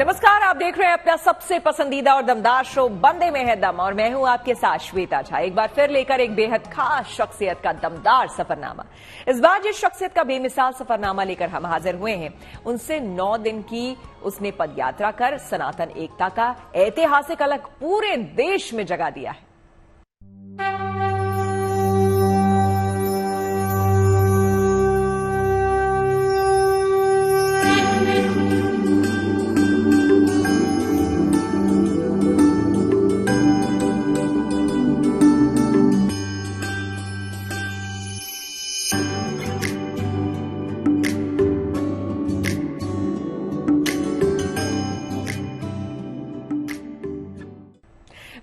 नमस्कार, आप देख रहे हैं अपना सबसे पसंदीदा और दमदार शो बंदे में है दम और मैं हूं आपके साथ श्वेता झा। एक बार फिर लेकर एक बेहद खास शख्सियत का दमदार सफरनामा। इस बार जिस शख्सियत का बेमिसाल सफरनामा लेकर हम हाजिर हुए हैं, उनसे 9 दिन की उसने पदयात्रा कर सनातन एकता का ऐतिहासिक अलग पूरे देश में जगा दिया है।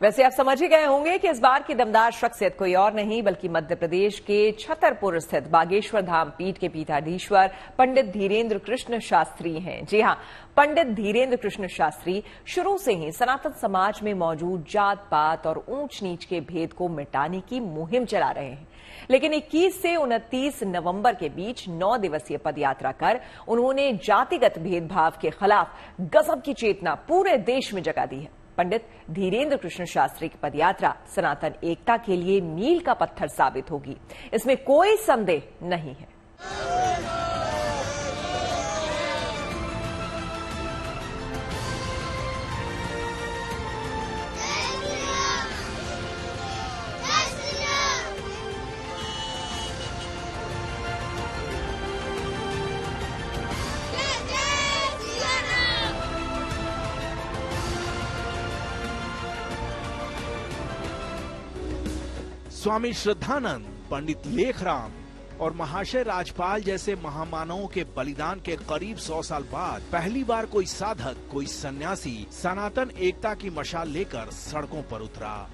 वैसे आप समझ ही गए होंगे कि इस बार की दमदार शख्सियत कोई और नहीं बल्कि मध्य प्रदेश के छतरपुर स्थित बागेश्वर धाम पीठ के पीठाधीश्वर पंडित धीरेन्द्र कृष्ण शास्त्री हैं। जी हां, पंडित धीरेन्द्र कृष्ण शास्त्री शुरू से ही सनातन समाज में मौजूद जात पात और ऊंच नीच के भेद को मिटाने की मुहिम चला रहे हैं। लेकिन 21 से 29 नवंबर के बीच 9 दिवसीय पदयात्रा कर उन्होंने जातिगत भेदभाव के खिलाफ गजब की चेतना पूरे देश में जगा दी है। पंडित धीरेन्द्र कृष्ण शास्त्री की पदयात्रा सनातन एकता के लिए मील का पत्थर साबित होगी, इसमें कोई संदेह नहीं है। स्वामी श्रद्धानंद, पंडित लेखराम और महाशय राजपाल जैसे महामानवों के बलिदान के करीब 100 साल बाद पहली बार कोई साधक, कोई सन्यासी सनातन एकता की मशाल लेकर सड़कों पर उतरा।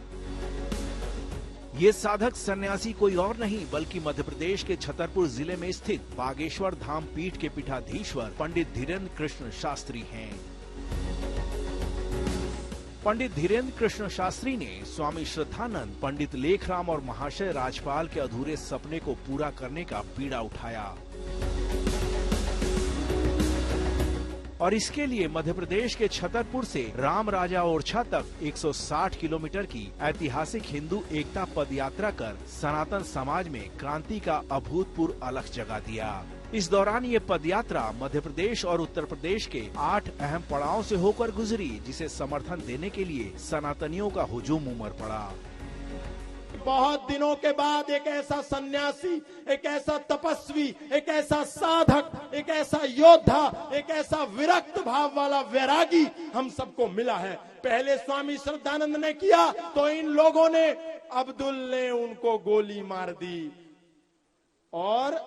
ये साधक सन्यासी कोई और नहीं बल्कि मध्य प्रदेश के छतरपुर जिले में स्थित बागेश्वर धाम पीठ के पीठाधीश्वर पंडित धीरेन्द्र कृष्ण शास्त्री हैं। पंडित धीरेन्द्र कृष्ण शास्त्री ने स्वामी श्रद्धानंद, पंडित लेखराम और महाशय राजपाल के अधूरे सपने को पूरा करने का बीड़ा उठाया और इसके लिए मध्य प्रदेश के छतरपुर से राम राजा ओरछा तक 160 किलोमीटर की ऐतिहासिक हिंदू एकता पदयात्रा कर सनातन समाज में क्रांति का अभूतपूर्व अलख जगा दिया। इस दौरान ये पदयात्रा मध्य प्रदेश और उत्तर प्रदेश के 8 अहम पड़ावों से होकर गुजरी, जिसे समर्थन देने के लिए सनातनियों का हुजूम उमड़ पड़ा। बहुत दिनों के बाद एक ऐसा सन्यासी, एक ऐसा तपस्वी, एक ऐसा साधक, एक ऐसा योद्धा, एक ऐसा विरक्त भाव वाला वैरागी हम सबको मिला है। पहले स्वामी श्रद्धानंद ने किया तो इन लोगों ने, अब्दुल ने उनको गोली मार दी और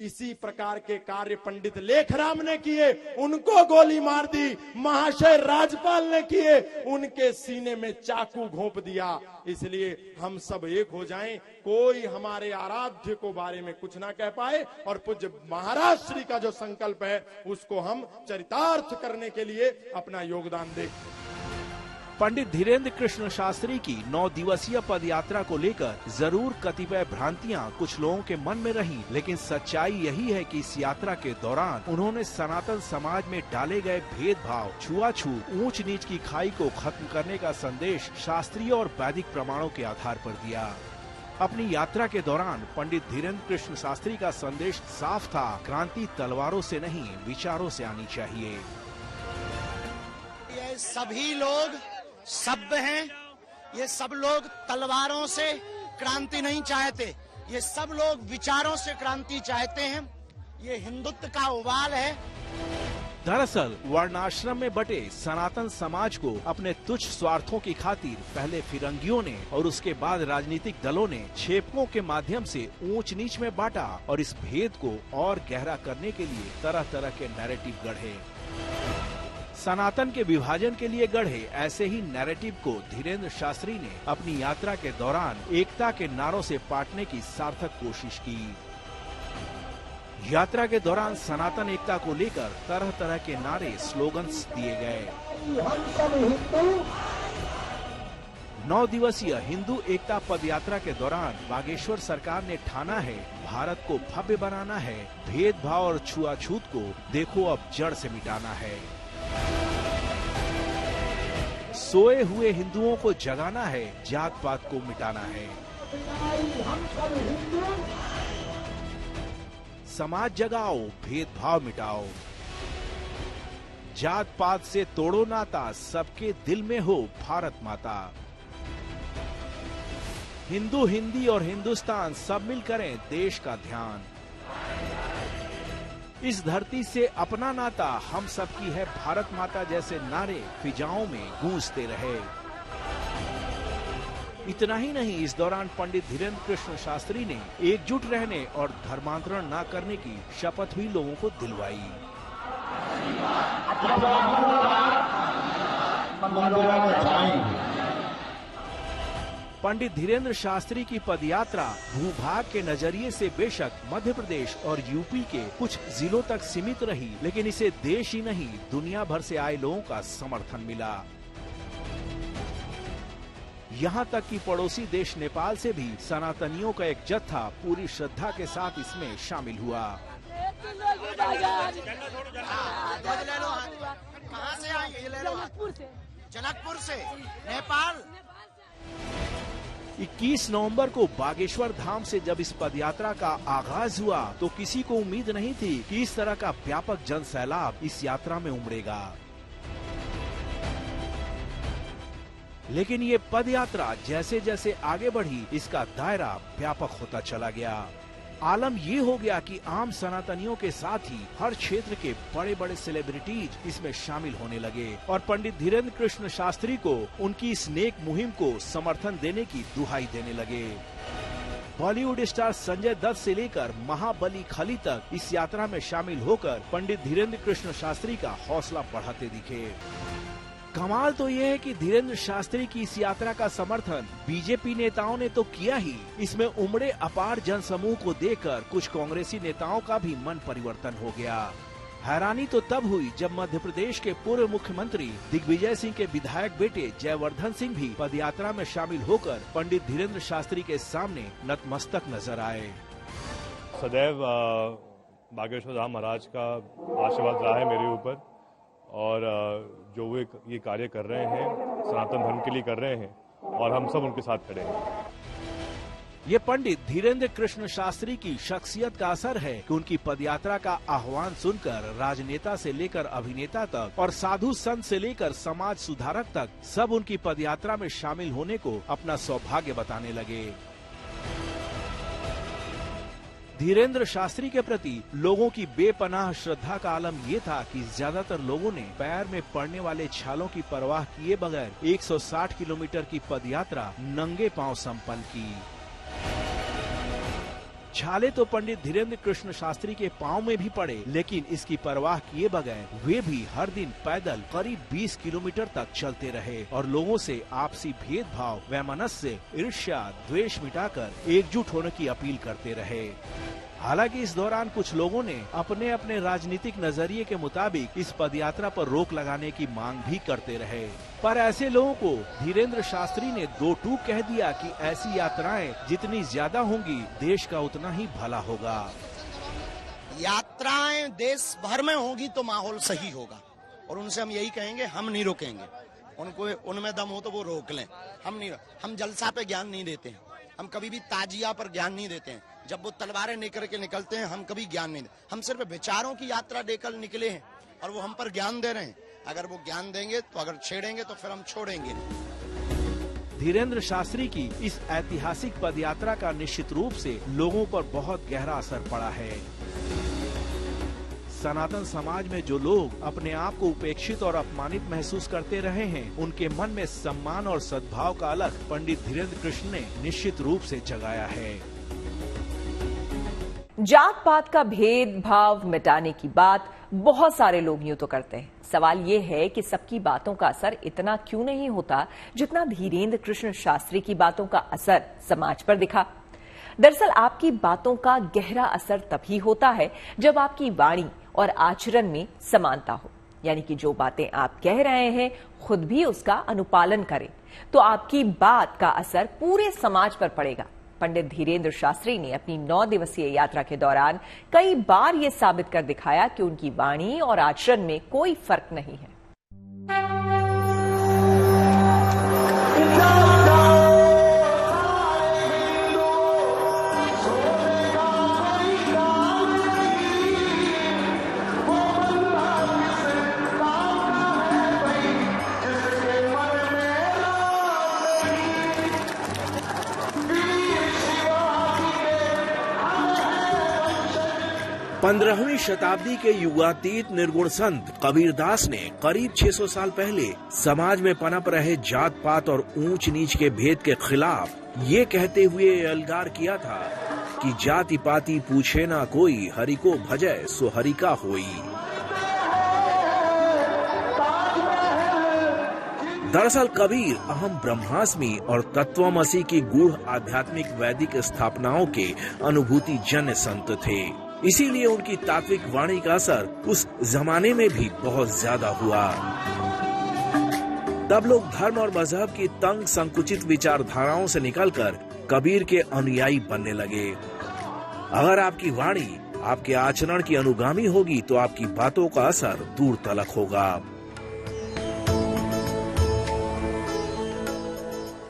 इसी प्रकार के कार्य पंडित लेखराम ने किए, उनको गोली मार दी। महाशय राजपाल ने किए, उनके सीने में चाकू घोंप दिया। इसलिए हम सब एक हो जाएं, कोई हमारे आराध्य को बारे में कुछ ना कह पाए और पूज्य महाराज श्री का जो संकल्प है उसको हम चरितार्थ करने के लिए अपना योगदान दें। पंडित धीरेन्द्र कृष्ण शास्त्री की 9 दिवसीय पदयात्रा को लेकर जरूर कतिपय भ्रांतियां कुछ लोगों के मन में रहीं, लेकिन सच्चाई यही है कि इस यात्रा के दौरान उन्होंने सनातन समाज में डाले गए भेदभाव, छुआछूत, ऊंच नीच की खाई को खत्म करने का संदेश शास्त्रीय और वैदिक प्रमाणों के आधार पर दिया। अपनी यात्रा के दौरान पंडित धीरेन्द्र कृष्ण शास्त्री का संदेश साफ था, क्रांति तलवारों से नहीं विचारों से आनी चाहिए। ये सभी लोग सभ्य हैं, ये सब लोग तलवारों से क्रांति नहीं चाहते, ये सब लोग विचारों से क्रांति चाहते हैं। ये हिंदुत्व का उबाल है। दरअसल वर्णाश्रम में बटे सनातन समाज को अपने तुच्छ स्वार्थों की खातिर पहले फिरंगियों ने और उसके बाद राजनीतिक दलों ने छेपों के माध्यम से ऊंच नीच में बांटा और इस भेद को और गहरा करने के लिए तरह तरह के नैरेटिव गढ़े। सनातन के विभाजन के लिए गढ़े ऐसे ही नैरेटिव को धीरेन्द्र शास्त्री ने अपनी यात्रा के दौरान एकता के नारों से पाटने की सार्थक कोशिश की। यात्रा के दौरान सनातन एकता को लेकर तरह तरह के नारे, स्लोगन्स दिए गए। 9 दिवसीय हिंदू एकता पदयात्रा के दौरान बागेश्वर सरकार ने ठाना है, भारत को भव्य बनाना है, भेदभाव और छुआछूत को देखो अब जड़ से मिटाना है। सोए हुए हिंदुओं को जगाना है, जात पात को मिटाना है। समाज जगाओ, भेदभाव मिटाओ, जात पात से तोड़ो नाता, सबके दिल में हो भारत माता। हिंदू, हिंदी और हिंदुस्तान सब मिल करें देश का ध्यान। इस धरती से अपना नाता, हम सबकी है भारत माता जैसे नारे फिजाओं में गूंजते रहे। इतना ही नहीं, इस दौरान पंडित धीरेन्द्र कृष्ण शास्त्री ने एकजुट रहने और धर्मांतरण न करने की शपथ भी लोगों को दिलवाई। पंडित धीरेन्द्र शास्त्री की पदयात्रा भूभाग के नजरिए से बेशक मध्य प्रदेश और यूपी के कुछ जिलों तक सीमित रही, लेकिन इसे देश ही नहीं दुनिया भर से आए लोगों का समर्थन मिला। यहाँ तक कि पड़ोसी देश नेपाल से भी सनातनियों का एक जत्था पूरी श्रद्धा के साथ इसमें शामिल हुआ। कहाँ से आई? जनकपुर से नेपाल। 21 नवंबर को बागेश्वर धाम से जब इस पदयात्रा का आगाज हुआ तो किसी को उम्मीद नहीं थी कि इस तरह का व्यापक जन सैलाब इस यात्रा में उमड़ेगा। लेकिन ये पदयात्रा जैसे जैसे आगे बढ़ी, इसका दायरा व्यापक होता चला गया। आलम ये हो गया कि आम सनातनियों के साथ ही हर क्षेत्र के बड़े बड़े सेलिब्रिटीज इसमें शामिल होने लगे और पंडित धीरेन्द्र कृष्ण शास्त्री को उनकी इस नेक मुहिम को समर्थन देने की दुहाई देने लगे। बॉलीवुड स्टार संजय दत्त से लेकर महाबली खली तक इस यात्रा में शामिल होकर पंडित धीरेन्द्र कृष्ण शास्त्री का हौसला बढ़ाते दिखे। कमाल तो ये है कि धीरेन्द्र शास्त्री की इस यात्रा का समर्थन बीजेपी नेताओं ने तो किया ही, इसमें उमड़े अपार जनसमूह को देखकर कुछ कांग्रेसी नेताओं का भी मन परिवर्तन हो गया। हैरानी तो तब हुई जब मध्य प्रदेश के पूर्व मुख्यमंत्री दिग्विजय सिंह के विधायक बेटे जयवर्धन सिंह भी पदयात्रा में शामिल होकर पंडित धीरेन्द्र शास्त्री के सामने नतमस्तक नजर आए। सदैव बागेश्वर धाम महाराज का आशीर्वाद रहा है मेरे ऊपर, और जो वे ये कार्य कर रहे हैं सनातन धर्म के लिए कर रहे हैं और हम सब उनके साथ खड़े हैं। ये पंडित धीरेन्द्र कृष्ण शास्त्री की शख्सियत का असर है कि उनकी पदयात्रा का आह्वान सुनकर राजनेता से लेकर अभिनेता तक और साधु संत से लेकर समाज सुधारक तक सब उनकी पदयात्रा में शामिल होने को अपना सौभाग्य बताने लगे। धीरेन्द्र शास्त्री के प्रति लोगों की बेपनाह श्रद्धा का आलम ये था कि ज्यादातर लोगों ने पैर में पड़ने वाले छालों की परवाह किए बगैर 160 किलोमीटर की पदयात्रा नंगे पांव संपन्न की। छाले तो पंडित धीरेन्द्र कृष्ण शास्त्री के पांव में भी पड़े, लेकिन इसकी परवाह किए बगैर वे भी हर दिन पैदल करीब 20 किलोमीटर तक चलते रहे और लोगों से आपसी भेदभाव, वैमनस्य, ईर्ष्या, द्वेष मिटाकर एकजुट होने की अपील करते रहे। हालांकि इस दौरान कुछ लोगों ने अपने अपने राजनीतिक नजरिए के मुताबिक इस पदयात्रा पर रोक लगाने की मांग भी करते रहे, पर ऐसे लोगों को धीरेन्द्र शास्त्री ने दो टूक कह दिया कि ऐसी यात्राएं जितनी ज्यादा होंगी देश का उतना ही भला होगा। यात्राएं देश भर में होगी तो माहौल सही होगा और उनसे हम यही कहेंगे, हम नहीं रोकेंगे। उनको उनमें दम हो तो वो रोक लें, हम जलसा पे ज्ञान नहीं देते हैं, हम कभी भी ताजिया पर ज्ञान नहीं देते हैं। जब वो तलवारें लेकर के निकलते हैं हम कभी ज्ञान नहीं देते, हम सिर्फ विचारों की यात्रा लेकर निकले हैं और वो हम पर ज्ञान दे रहे हैं। अगर वो ज्ञान देंगे तो, अगर छेड़ेंगे तो फिर हम छोड़ेंगे नहीं। धीरेन्द्र शास्त्री की इस ऐतिहासिक पदयात्रा का निश्चित रूप से लोगों पर बहुत गहरा असर पड़ा है। सनातन समाज में जो लोग अपने आप को उपेक्षित और अपमानित महसूस करते रहे हैं, उनके मन में सम्मान और सद्भाव का अलख पंडित धीरेन्द्र कृष्ण ने निश्चित रूप से जगाया है। जात पात का भेदभाव मिटाने की बात बहुत सारे लोग यूं तो करते हैं। सवाल ये है कि सबकी बातों का असर इतना क्यों नहीं होता जितना धीरेन्द्र कृष्ण शास्त्री की बातों का असर समाज पर दिखा। दरअसल आपकी बातों का गहरा असर तभी होता है जब आपकी वाणी और आचरण में समानता हो, यानी कि जो बातें आप कह रहे हैं खुद भी उसका अनुपालन करें, तो आपकी बात का असर पूरे समाज पर पड़ेगा। पंडित धीरेन्द्र शास्त्री ने अपनी 9 दिवसीय यात्रा के दौरान कई बार ये साबित कर दिखाया कि उनकी वाणी और आचरण में कोई फर्क नहीं है। 15वीं शताब्दी के युगातीत निर्गुण संत कबीरदास ने करीब 600 साल पहले समाज में पनप रहे जात पात और ऊंच नीच के भेद के खिलाफ ये कहते हुए एल्गार किया था कि जाति पाति पूछे ना कोई, हरि को भजय सो हरि का होई। दरअसल कबीर अहम ब्रह्मास्मि और तत्वमसि की गूढ़ आध्यात्मिक वैदिक स्थापनाओं के अनुभूति जन्य संत थे। इसीलिए उनकी तात्विक वाणी का असर उस जमाने में भी बहुत ज्यादा हुआ। तब लोग धर्म और मजहब की तंग संकुचित विचारधाराओं से निकलकर कबीर के अनुयायी बनने लगे। अगर आपकी वाणी आपके आचरण की अनुगामी होगी तो आपकी बातों का असर दूर तलक होगा।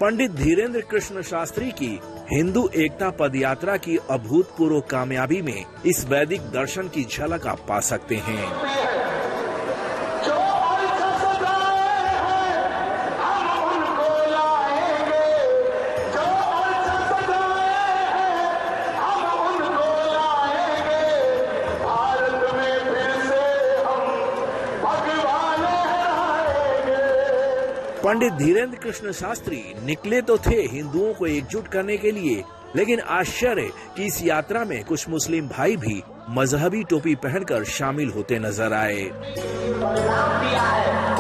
पंडित धीरेन्द्र कृष्ण शास्त्री की हिंदू एकता पदयात्रा की अभूतपूर्व कामयाबी में इस वैदिक दर्शन की झलक आप पा सकते हैं। पंडित धीरेन्द्र कृष्ण शास्त्री निकले तो थे हिंदुओं को एकजुट करने के लिए, लेकिन आश्चर्य कि इस यात्रा में कुछ मुस्लिम भाई भी मजहबी टोपी पहनकर शामिल होते नजर आए।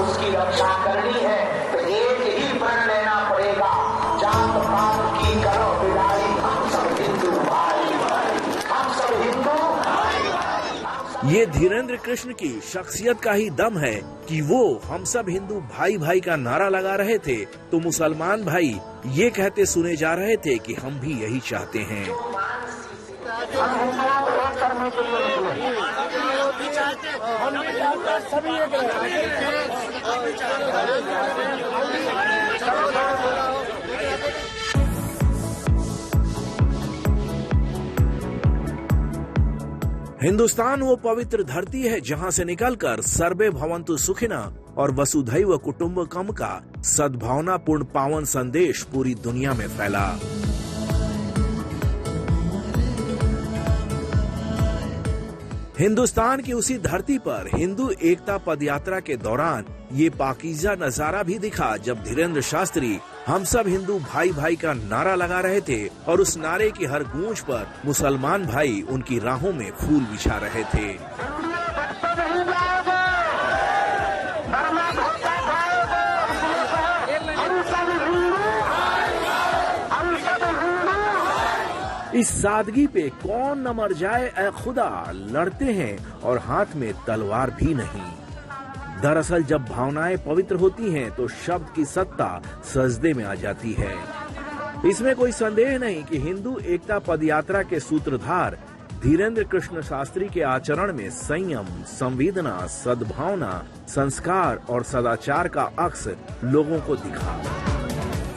उसकी रक्षा करनी है तो एक ही प्रण लेना पड़ेगा, जात पात की करो विदाई, हम सब हिंदू भाई, हम सब हिंदू। ये धीरेन्द्र कृष्ण की शख्सियत का ही दम है कि वो हम सब हिंदू भाई भाई का नारा लगा रहे थे तो मुसलमान भाई ये कहते सुने जा रहे थे कि हम भी यही चाहते हैं। हिंदुस्तान वो पवित्र धरती है जहां से निकलकर सर्वे भवन्तु सुखिना और वसुधैव कुटुम्बकम का सद्भावनापूर्ण पावन संदेश पूरी दुनिया में फैला। हिंदुस्तान की उसी धरती पर हिंदू एकता पदयात्रा के दौरान ये पाकीज़ा नजारा भी दिखा जब धीरेन्द्र शास्त्री हम सब हिंदू भाई भाई का नारा लगा रहे थे और उस नारे की हर गूंज पर मुसलमान भाई उनकी राहों में फूल बिछा रहे थे। इस सादगी पे कौन न मर जाए ऐ खुदा, लड़ते हैं और हाथ में तलवार भी नहीं। दरअसल जब भावनाएं पवित्र होती हैं तो शब्द की सत्ता सजदे में आ जाती है। इसमें कोई संदेह नहीं कि हिंदू एकता पदयात्रा के सूत्रधार धीरेन्द्र कृष्ण शास्त्री के आचरण में संयम, संवेदना, सद्भावना, संस्कार और सदाचार का अक्स लोगों को दिखा।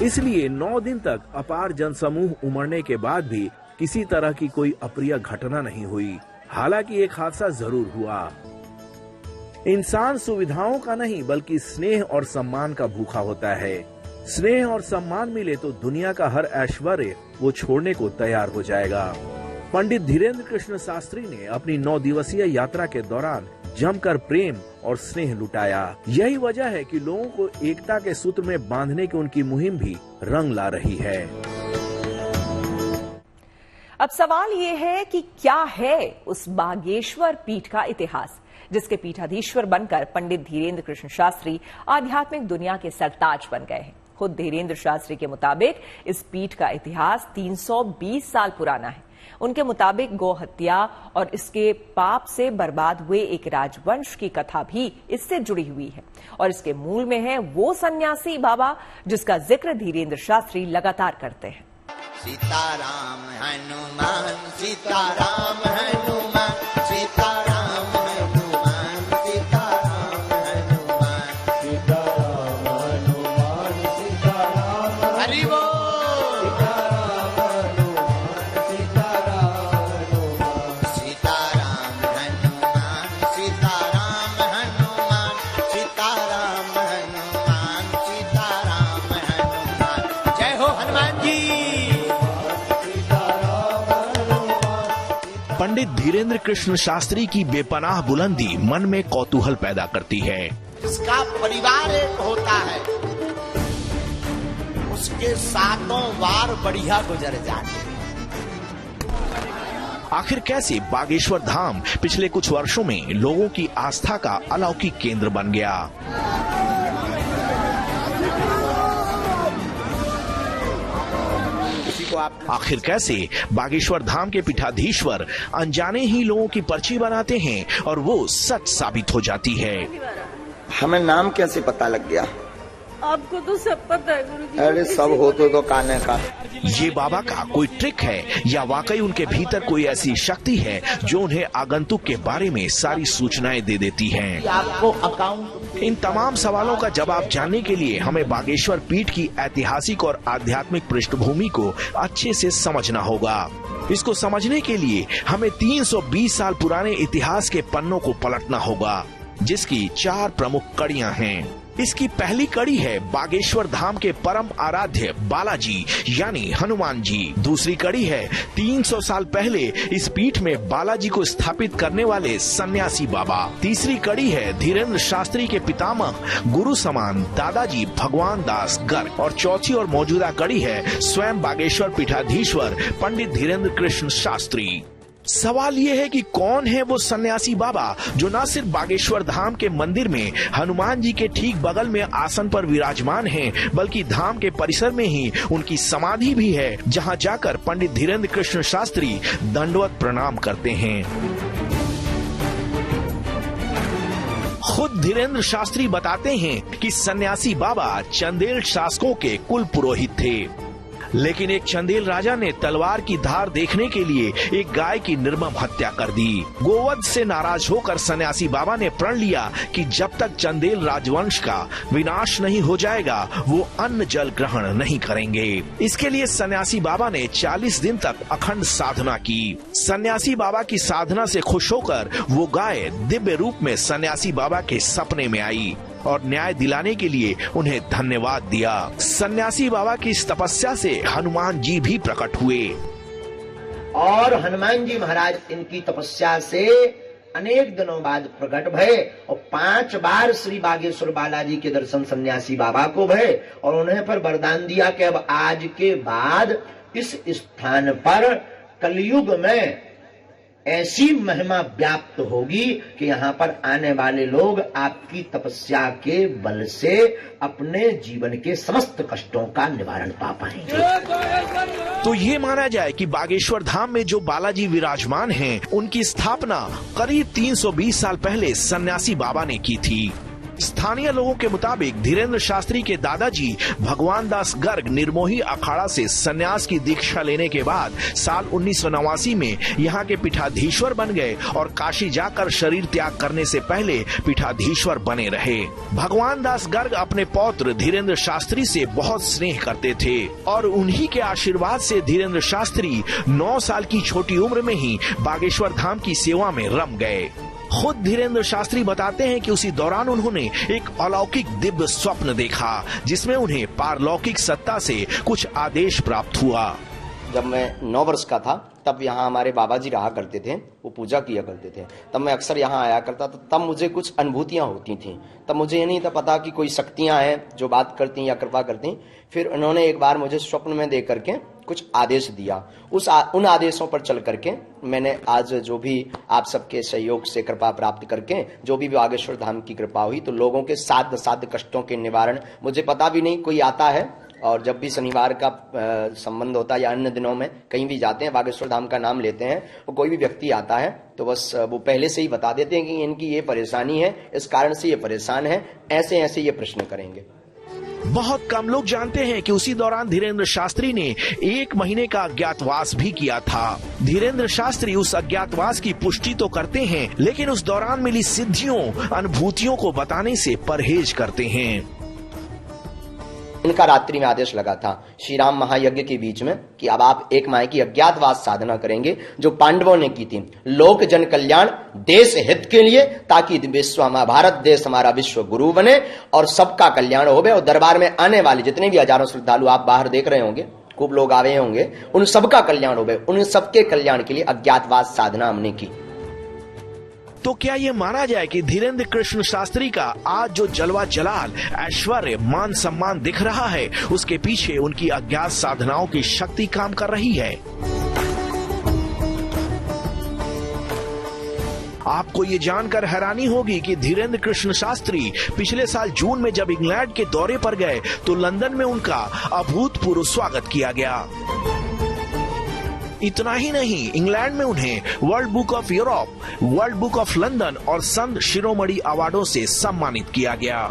इसलिए 9 दिन तक अपार जनसमूह उमड़ने के बाद भी किसी तरह की कोई अप्रिय घटना नहीं हुई। हालांकि एक हादसा जरूर हुआ। इंसान सुविधाओं का नहीं बल्कि स्नेह और सम्मान का भूखा होता है। स्नेह और सम्मान मिले तो दुनिया का हर ऐश्वर्य वो छोड़ने को तैयार हो जाएगा। पंडित धीरेन्द्र कृष्ण शास्त्री ने अपनी 9 दिवसीय यात्रा के दौरान जमकर प्रेम और स्नेह लुटाया। यही वजह है कि लोगों को एकता के सूत्र में बांधने की उनकी मुहिम भी रंग ला रही है। अब सवाल ये है कि क्या है उस बागेश्वर पीठ का इतिहास, जिसके पीठाधीश्वर बनकर पंडित धीरेन्द्र कृष्ण शास्त्री आध्यात्मिक दुनिया के सरताज बन गए हैं। खुद धीरेन्द्र शास्त्री के मुताबिक इस पीठ का इतिहास 320 साल पुराना है। उनके मुताबिक गौ हत्या और इसके पाप से बर्बाद हुए एक राजवंश की कथा भी इससे जुड़ी हुई है और इसके मूल में है वो सन्यासी बाबा जिसका जिक्र धीरेन्द्र शास्त्री लगातार करते हैं। सीताराम हनुमान, सीताराम हनुमान, सीताराम हनुमान, सीताराम हनुमान, सीताराम हनुमान, सीताराम हरि बोल, सीताराम हनुमान, सीताराम हनुमान, सीताराम हनुमान, सीताराम हनुमान, सीताराम हनुमान। जय हो हनुमान जी। पंडित धीरेन्द्र कृष्ण शास्त्री की बेपनाह बुलंदी मन में कौतूहल पैदा करती है। जिसका परिवार एक होता है उसके सातों वार बढ़िया गुजर जाते हैं। आखिर कैसे बागेश्वर धाम पिछले कुछ वर्षों में लोगों की आस्था का अलौकिक केंद्र बन गया। आखिर कैसे बागेश्वर धाम के पीठाधीश्वर अनजाने ही लोगों की पर्ची बनाते हैं और वो सच साबित हो जाती है। हमें नाम कैसे पता लग गया? आपको तो सब पता है गुरुजी। अरे सब हो तो काने का। ये बाबा का कोई ट्रिक है या वाकई उनके भीतर कोई ऐसी शक्ति है जो उन्हें आगंतुक के बारे में सारी सूचनाएं दे देती हैं? आपको अकाउंट इन तमाम सवालों का जवाब जानने के लिए हमें बागेश्वर पीठ की ऐतिहासिक और आध्यात्मिक पृष्ठभूमि को अच्छे से समझना होगा। इसको समझने के लिए हमें 320 साल पुराने इतिहास के पन्नों को पलटना होगा, जिसकी 4 प्रमुख कड़ियां हैं। इसकी पहली कड़ी है बागेश्वर धाम के परम आराध्य बालाजी यानी हनुमान जी। दूसरी कड़ी है 300 साल पहले इस पीठ में बालाजी को स्थापित करने वाले सन्यासी बाबा। तीसरी कड़ी है धीरेन्द्र शास्त्री के पितामह गुरु समान दादाजी भगवान दास गर्ग। और चौथी और मौजूदा कड़ी है स्वयं बागेश्वर पीठाधीश्वर पंडित धीरेन्द्र कृष्ण शास्त्री। सवाल ये है कि कौन है वो सन्यासी बाबा जो न सिर्फ बागेश्वर धाम के मंदिर में हनुमान जी के ठीक बगल में आसन पर विराजमान हैं, बल्कि धाम के परिसर में ही उनकी समाधि भी है, जहां जाकर पंडित धीरेन्द्र कृष्ण शास्त्री दंडवत प्रणाम करते हैं। खुद धीरेन्द्र शास्त्री बताते हैं कि सन्यासी बाबा चंदेल शासकों के कुल पुरोहित थे, लेकिन एक चंदेल राजा ने तलवार की धार देखने के लिए एक गाय की निर्मम हत्या कर दी। गोवध से नाराज होकर सन्यासी बाबा ने प्रण लिया कि जब तक चंदेल राजवंश का विनाश नहीं हो जाएगा वो अन्न जल ग्रहण नहीं करेंगे। इसके लिए सन्यासी बाबा ने 40 दिन तक अखंड साधना की। सन्यासी बाबा की साधना से खुश होकर वो गाय दिव्य रूप में सन्यासी बाबा के सपने में आई और न्याय दिलाने के लिए उन्हें धन्यवाद दिया। सन्यासी बाबा की इस तपस्या से हनुमान जी भी प्रकट हुए और हनुमान जी महाराज इनकी तपस्या से अनेक दिनों बाद प्रकट भये और 5 बार श्री बागेश्वर बालाजी के दर्शन सन्यासी बाबा को भये और उन्हें पर वरदान दिया कि अब आज के बाद इस स्थान पर कलयुग में ऐसी महिमा व्याप्त होगी कि यहाँ पर आने वाले लोग आपकी तपस्या के बल से अपने जीवन के समस्त कष्टों का निवारण पा पाएंगे। तो ये माना जाए कि बागेश्वर धाम में जो बालाजी विराजमान हैं, उनकी स्थापना करीब 320 साल पहले सन्यासी बाबा ने की थी। स्थानीय लोगों के मुताबिक धीरेन्द्र शास्त्री के दादाजी भगवान दास गर्ग निर्मोही अखाड़ा से सन्यास की दीक्षा लेने के बाद साल 1989 में यहाँ के पीठाधीश्वर बन गए और काशी जाकर शरीर त्याग करने से पहले पीठाधीश्वर बने रहे। भगवान दास गर्ग अपने पौत्र धीरेन्द्र शास्त्री से बहुत स्नेह करते थे और उन्हीं के आशीर्वाद से धीरेन्द्र शास्त्री 9 साल की छोटी उम्र में ही बागेश्वर धाम की सेवा में रम गए। खुद धीरेन्द्र शास्त्री बताते हैं कि उसी दौरान उन्होंने एक अलौकिक दिव्य स्वप्न देखा, जिसमें उन्हें पारलौकिक सत्ता से कुछ आदेश प्राप्त हुआ। जब मैं 9 वर्ष का था तब यहाँ हमारे बाबा जी रहा करते थे, वो पूजा किया करते थे। तब मैं अक्सर यहाँ आया करता था। तब मुझे कुछ अनुभूतियाँ होती थीं। तब मुझे ये नहीं था पता कि कोई शक्तियाँ हैं जो बात करती या कृपा करती। फिर उन्होंने एक बार मुझे स्वप्न में देख करके कुछ आदेश दिया। उन आदेशों पर चल करके मैंने आज जो भी आप सबके सहयोग से कृपा प्राप्त करके जो भी बागेश्वर धाम की कृपा हुई, तो लोगों के साध्य कष्टों के निवारण, मुझे पता भी नहीं कोई आता है और जब भी शनिवार का संबंध होता है या अन्य दिनों में कहीं भी जाते हैं, बागेश्वर धाम का नाम लेते हैं, और कोई भी व्यक्ति आता है तो बस वो पहले से ही बता देते हैं कि इनकी ये परेशानी है, इस कारण से ये परेशान है, ऐसे ऐसे ये प्रश्न करेंगे। बहुत कम लोग जानते हैं कि उसी दौरान धीरेन्द्र शास्त्री ने 1 महीने का अज्ञातवास भी किया था। धीरेन्द्र शास्त्री उस अज्ञातवास की पुष्टि तो करते हैं, लेकिन उस दौरान मिली सिद्धियों, अनुभूतियों को बताने से परहेज करते हैं। इनका रात्रि में आदेश लगा था श्री राम महायज्ञ के बीच में कि अब आप 1 माह की अज्ञातवास साधना करेंगे जो पांडवों ने की थी, लोक जन कल्याण देश हित के लिए, ताकि भारत देश हमारा विश्व गुरु बने और सबका कल्याण हो। और दरबार में आने वाले जितने भी हजारों श्रद्धालु आप बाहर देख रहे होंगे, खूब लोग आए होंगे, उन सबका कल्याण हो गए। उन सबके कल्याण के लिए अज्ञातवास साधना हमने की। तो क्या ये माना जाए कि धीरेन्द्र कृष्ण शास्त्री का आज जो जलवा जलाल, ऐश्वर्य, मान सम्मान दिख रहा है, उसके पीछे उनकी अज्ञात साधनाओं की शक्ति काम कर रही है? आपको ये जानकर हैरानी होगी कि धीरेन्द्र कृष्ण शास्त्री पिछले साल जून में जब इंग्लैंड के दौरे पर गए तो लंदन में उनका अभूतपूर्व स्वागत किया गया। इतना ही नहीं, इंग्लैंड में उन्हें world book of Europe, world book of London और संत शिरोमणि अवार्डों से सम्मानित किया गया।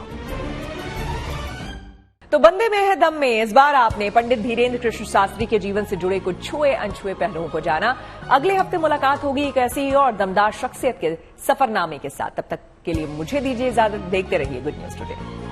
तो बंदे में है दम में इस बार आपने पंडित धीरेन्द्र कृष्ण शास्त्री के जीवन से जुड़े कुछ छुए अनछुए पहलुओं को जाना। अगले हफ्ते मुलाकात होगी एक ऐसी और दमदार शख्सियत के सफरनामे के साथ। तब तक के लिए मुझे दीजिए इजाजत। देखते रहिए गुड न्यूज टुडे।